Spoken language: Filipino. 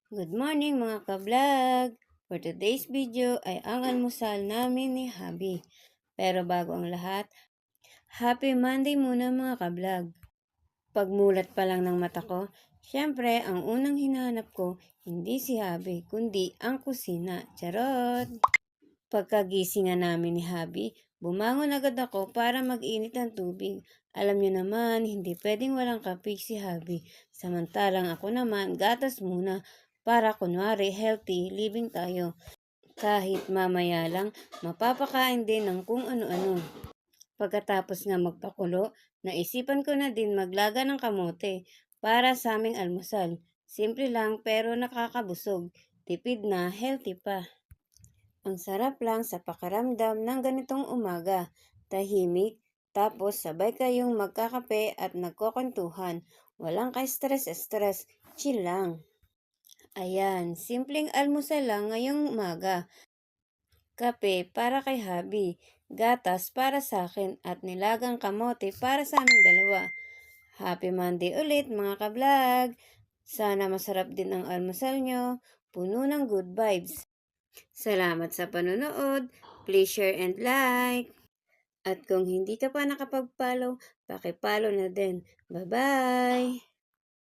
Good morning mga ka-vlog! For today's video ay ang almusal namin ni Habi. Pero bago ang lahat, Happy Monday muna mga ka-vlog. Pagmulat pa lang ng mata ko, syempre ang unang hinahanap ko hindi si Habi kundi ang kusina. Charot! Pagkagising nga namin ni Habi, bumangon agad ako para mag-init ng tubig. Alam niyo naman, hindi pwedeng walang kape si Habi. Samantalang ako naman, gatas muna para kunwari healthy living tayo. Kahit mamaya lang, mapapakain din ng kung ano-ano. Pagkatapos nga magpakulo, naisipan ko na din maglaga ng kamote para sa aming almusal. Simple lang pero nakakabusog. Tipid na, healthy pa. Ang sarap lang sa pakiramdam ng ganitong umaga. Tahimik, tapos sabay kayong magkakape at nagkukwentuhan. Walang ka-stress-stress, chill lang. Ayan, simpleng almusal lang ngayong umaga. Kape para kay Habi, gatas para sa akin at nilagang kamote para sa aming dalawa. Happy Monday ulit mga ka-vlog! Sana masarap din ang almusal nyo, puno ng good vibes. Salamat sa panonood. Please share and like. At kung hindi ka pa nakapag-follow, paki-follow na din. Bye-bye!